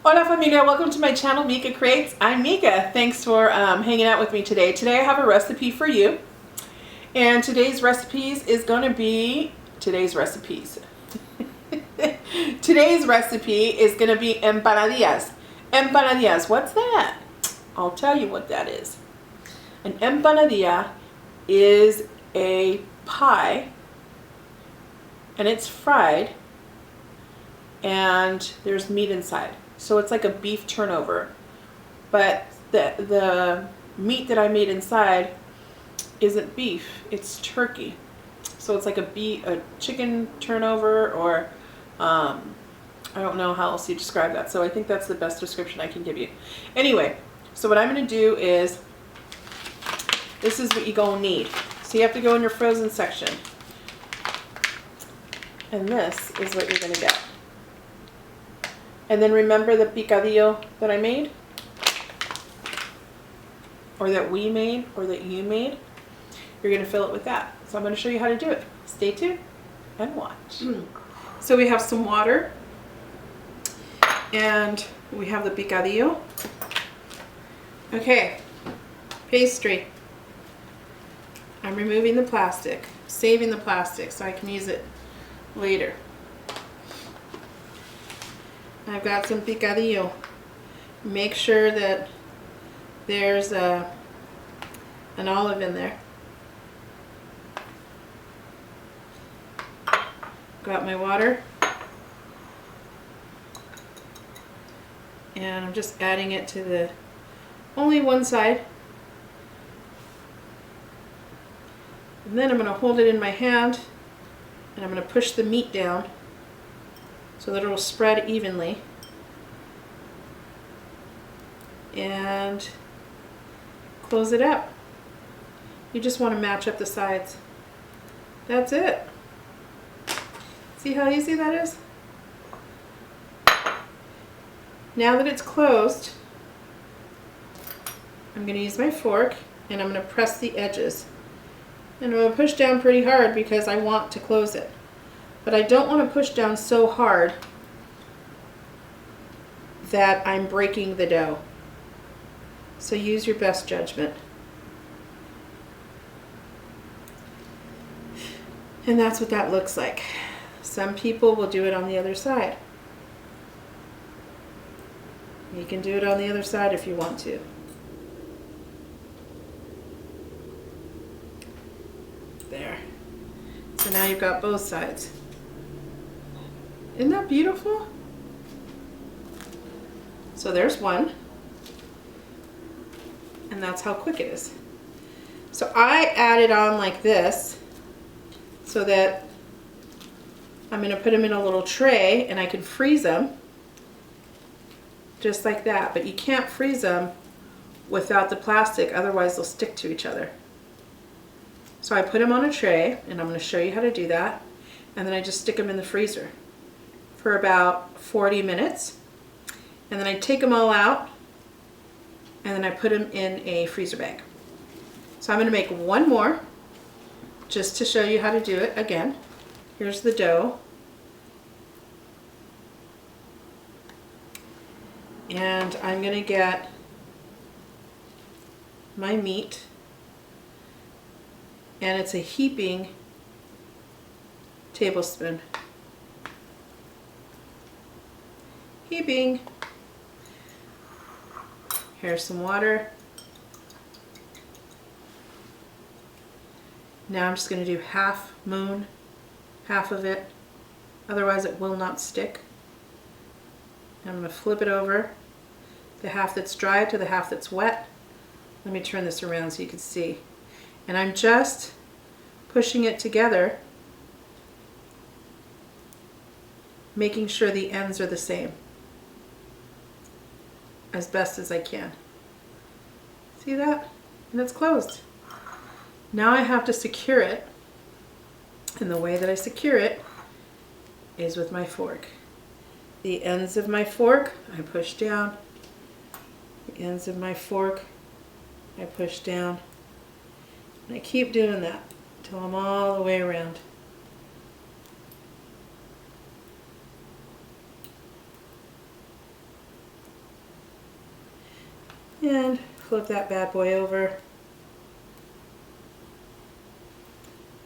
Hola Familia, welcome to my channel Mika Creates. I'm Mika. Thanks for hanging out with me today. Today I have a recipe for you. And today's recipes is going to be, today's recipe is going to be empanadillas. Empanadillas, what's that? I'll tell you what that is. An empanadilla is a pie and it's fried and there's meat inside. So it's like a beef turnover, but the meat that I made inside isn't beef, it's turkey. So it's like a chicken turnover, or I don't know how else you describe that. So I think that's the best description I can give you. Anyway, so what I'm going to do is, this is what you're going to need. So you have to go in your frozen section. And this is what you're going to get. And then remember the picadillo that I made? Or that we made, or that you made? You're going to fill it with that. So I'm going to show you how to do it. Stay tuned and watch. So we have some water. And we have the picadillo. Okay. Pastry. I'm removing the plastic. Saving the plastic so I can use it later. I've got some picadillo. Make sure that there's an olive in there. Got my water. And I'm just adding it to only one side. And then I'm going to hold it in my hand and I'm going to push the meat down so that it will spread evenly. And close it up. You just want to match up the sides. That's it. See how easy that is? Now that it's closed, I'm going to use my fork and I'm going to press the edges. And I'm going to push down pretty hard because I want to close it. But I don't want to push down so hard that I'm breaking the dough. So use your best judgment. And that's what that looks like. Some people will do it on the other side. You can do it on the other side if you want to. There. So now you've got both sides. Isn't that beautiful? So there's one. And that's how quick it is. So I add it on like this so that I'm going to put them in a little tray and I can freeze them just like that. But you can't freeze them without the plastic, otherwise they'll stick to each other. So I put them on a tray and I'm going to show you how to do that. And then I just stick them in the freezer for about 40 minutes. And then I take them all out and then I put them in a freezer bag. So I'm going to make one more just to show you how to do it again. Here's the dough. And I'm going to get my meat. And it's a heaping tablespoon. Heaping. Here's some water. Now I'm just going to do half moon, half of it, otherwise it will not stick. I'm going to flip it over, the half that's dry to the half that's wet. Let me turn this around so you can see. And I'm just pushing it together, making sure the ends are the same as best as I can. See that? And it's closed. Now I have to secure it, and the way that I secure it is with my fork. The ends of my fork I push down, the ends of my fork I push down, and I keep doing that until I'm all the way around. And flip that bad boy over.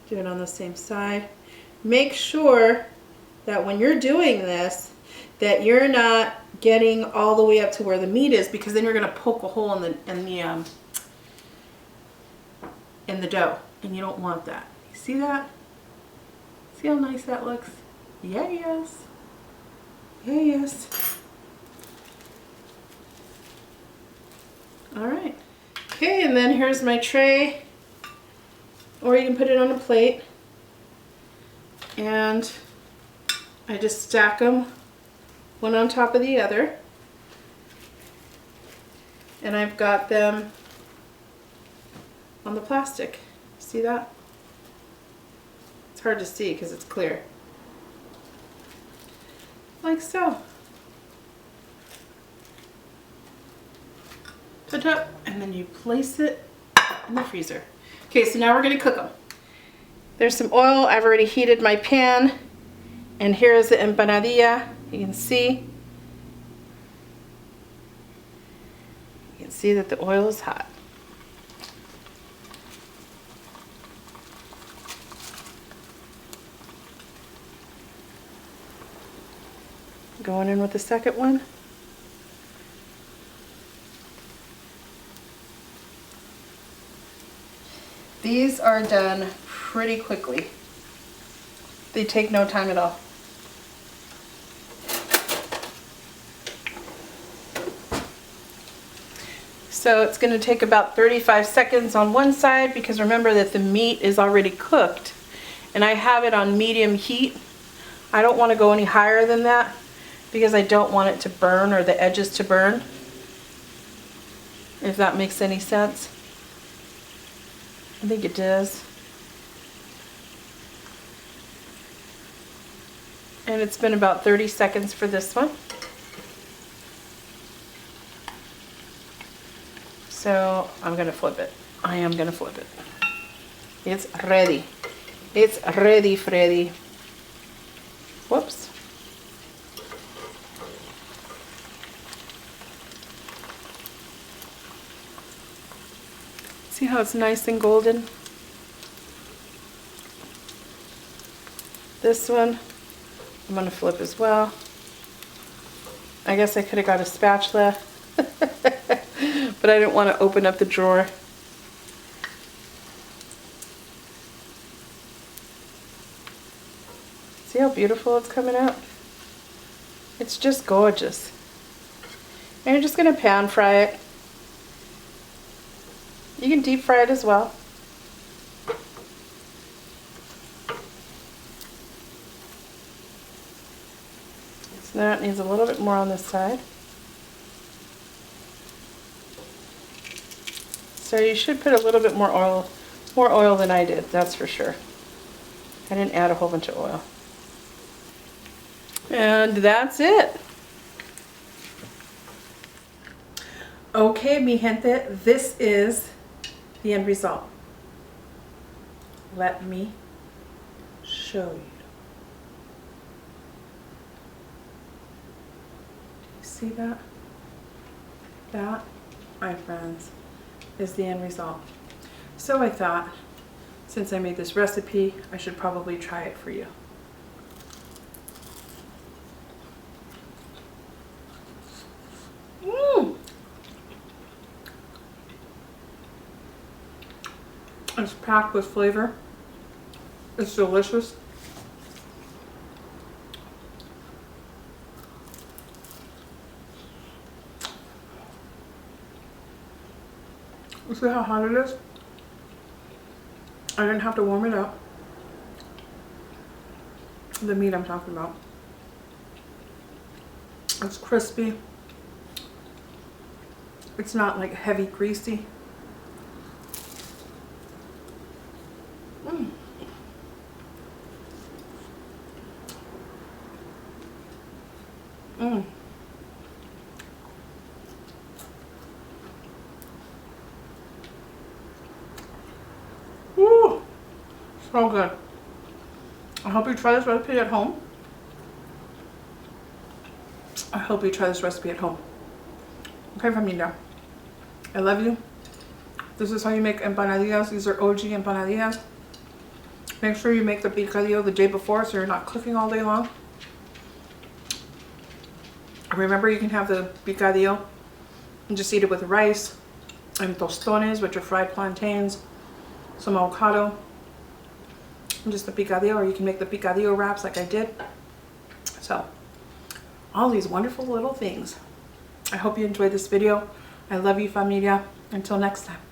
Do it on the same side. Make sure that when you're doing this, that you're not getting all the way up to where the meat is, because then you're going to poke a hole in the dough, and you don't want that. You see that? See how nice that looks? Yeah, yes. Yeah, yes. All right. Okay, and then here's my tray, or you can put it on a plate, and I just stack them one on top of the other, and I've got them on the plastic. See that? It's hard to see because it's clear. Like so. Ta-ta. And then you place it in the freezer. Okay, so now we're going to cook them. There's some oil. I've already heated my pan, and here's the empanadilla. You can see. You can see that the oil is hot. Going in with the second one. These are done pretty quickly. They take no time at all. So it's going to take about 35 seconds on one side, because remember that the meat is already cooked, and I have it on medium heat. I don't want to go any higher than that because I don't want it to burn, or the edges to burn, if that makes any sense. I think it does. And it's been about 30 seconds for this one. So I'm going to flip it. I am going to flip it. It's ready. It's ready, Freddy. Whoops. See how it's nice and golden? This one I'm going to flip as well. I guess I could have got a spatula, but I didn't want to open up the drawer. See how beautiful it's coming out? It's just gorgeous. And you're just going to pan fry it. You can deep fry it as well. So now it needs a little bit more on this side. So you should put a little bit more oil than I did, that's for sure. I didn't add a whole bunch of oil. And that's it. Okay, mi gente, this is the end result. Let me show you. See that? That, my friends, is the end result. So I thought, since I made this recipe, I should probably try it for you. It's packed with flavor. It's delicious. You see how hot it is? I didn't have to warm it up. The meat I'm talking about. It's crispy. It's not like heavy greasy. Woo! So good. I hope you try this recipe at home. I hope you try this recipe at home. Okay, familia. I love you. This is how you make empanadillas. These are OG empanadillas. Make sure you make the picadillo the day before so you're not cooking all day long. Remember, you can have the picadillo and just eat it with rice and tostones, which are fried plantains, some avocado, and just the picadillo, or you can make the picadillo wraps like I did. So, all these wonderful little things. I hope you enjoyed this video. I love you, familia. Until next time.